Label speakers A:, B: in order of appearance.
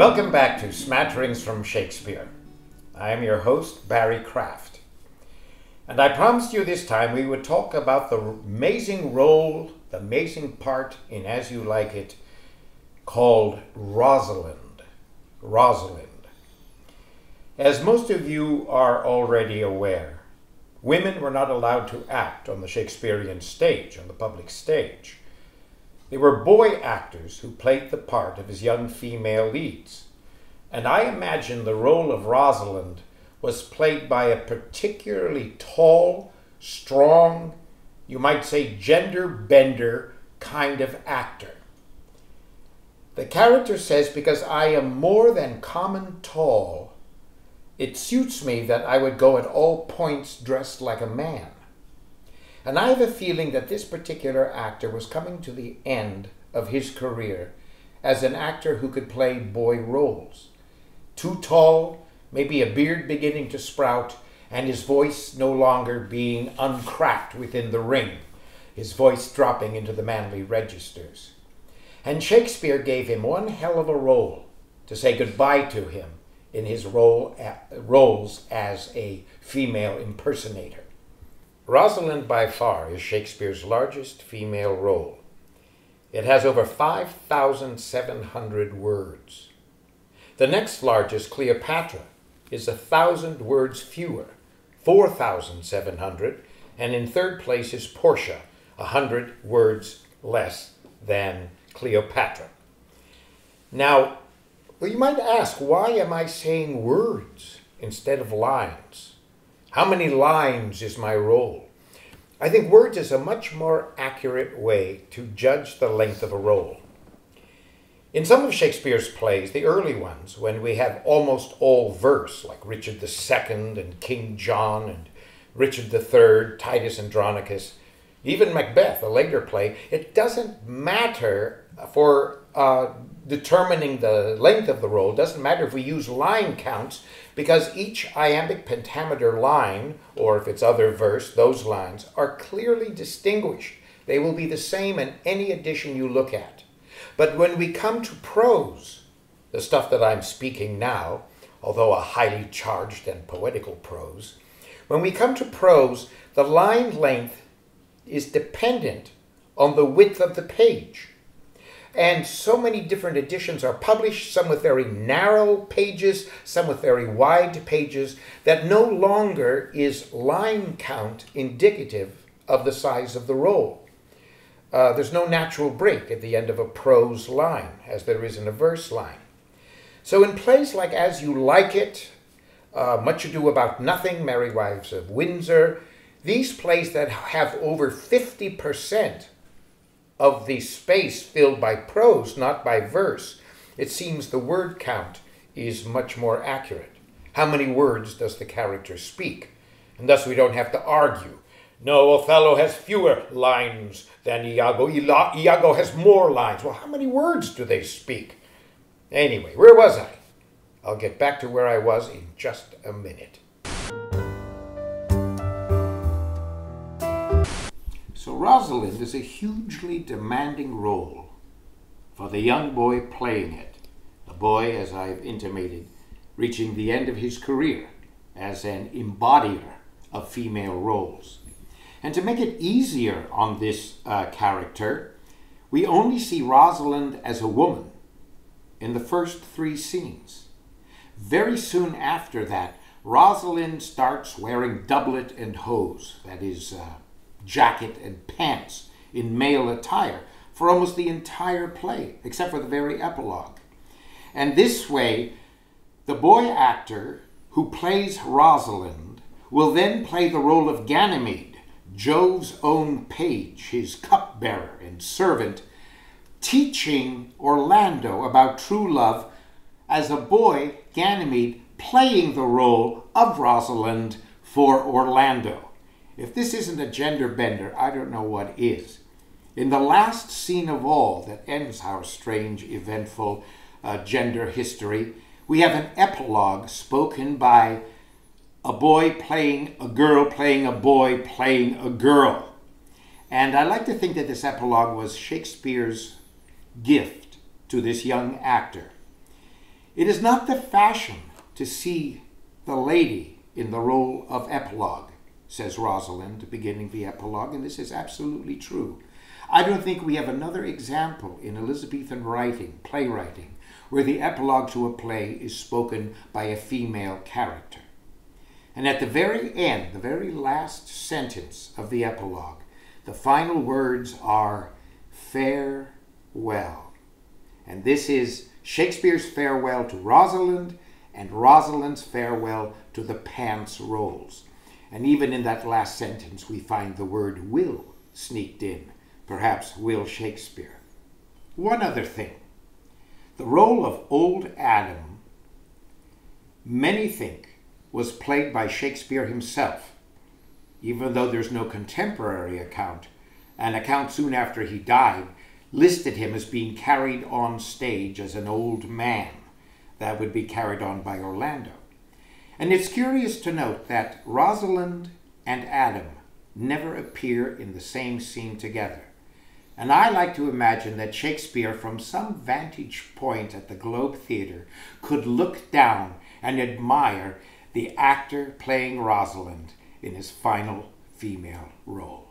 A: Welcome back to Smatterings from Shakespeare. I am your host, Barry Kraft. And I promised you this time we would talk about the amazing role, the amazing part in As You Like It, called Rosalind. Rosalind. As most of you are already aware, women were not allowed to act on the Shakespearean stage, on the public stage. They were boy actors who played the part of his young female leads. And I imagine the role of Rosalind was played by a particularly tall, strong, you might say gender bender kind of actor. The character says, because I am more than common tall, it suits me that I would go at all points dressed like a man. And I have a feeling that this particular actor was coming to the end of his career as an actor who could play boy roles. Too tall, maybe a beard beginning to sprout, and his voice no longer being uncracked within the ring, his voice dropping into the manly registers. And Shakespeare gave him one hell of a role to say goodbye to him in his roles as a female impersonator. Rosalind by far is Shakespeare's largest female role. It has over 5,700 words. The next largest, Cleopatra, is 1,000 words fewer, 4,700, and in third place is Portia, 100 words less than Cleopatra. Now, you might ask, why am I saying words instead of lines? How many lines is my role? I think words is a much more accurate way to judge the length of a role. In some of Shakespeare's plays, the early ones, when we have almost all verse, like Richard II and King John and Richard III, Titus Andronicus, even Macbeth, a later play, it doesn't matter for determining the length of the role. It doesn't matter if we use line counts, because each iambic pentameter line, or if it's other verse, those lines, are clearly distinguished. They will be the same in any edition you look at. But when we come to prose, the stuff that I'm speaking now, although a highly charged and poetical prose, when we come to prose, the line length is dependent on the width of the page. And so many different editions are published, some with very narrow pages, some with very wide pages, that no longer is line count indicative of the size of the role. There's no natural break at the end of a prose line, as there is in a verse line. So in plays like As You Like It, Much Ado About Nothing, Merry Wives of Windsor, these plays that have over 50% of the space filled by prose, not by verse, it seems the word count is much more accurate. How many words does the character speak? And thus we don't have to argue. No, Othello has fewer lines than Iago. Iago has more lines. Well, how many words do they speak? Anyway, where was I? I'll get back to where I was in just a minute. So Rosalind is a hugely demanding role for the young boy playing it. A boy, as I've intimated, reaching the end of his career as an embodier of female roles. And to make it easier on this character, we only see Rosalind as a woman in the first 3 scenes. Very soon after that, Rosalind starts wearing doublet and hose, that is, jacket and pants in male attire for almost the entire play, except for the very epilogue. And this way, the boy actor who plays Rosalind will then play the role of Ganymede, Jove's own page, his cupbearer and servant, teaching Orlando about true love as a boy, Ganymede, playing the role of Rosalind for Orlando. If this isn't a gender bender, I don't know what is. In the last scene of all that ends our strange, eventful gender history, we have an epilogue spoken by a boy playing a girl, playing a boy, playing a girl. And I like to think that this epilogue was Shakespeare's gift to this young actor. It is not the fashion to see the lady in the role of epilogue, says Rosalind, beginning the epilogue, and this is absolutely true. I don't think we have another example in Elizabethan writing, playwriting, where the epilogue to a play is spoken by a female character. And at the very end, the very last sentence of the epilogue, the final words are farewell. And this is Shakespeare's farewell to Rosalind and Rosalind's farewell to the pants rolls. And even in that last sentence, we find the word will sneaked in, perhaps Will Shakespeare. One other thing. The role of Old Adam, many think, was played by Shakespeare himself, even though there's no contemporary account. An account soon after he died listed him as being carried on stage as an old man. That would be carried on by Orlando. And it's curious to note that Rosalind and Adam never appear in the same scene together. And I like to imagine that Shakespeare, from some vantage point at the Globe Theatre, could look down and admire the actor playing Rosalind in his final female role.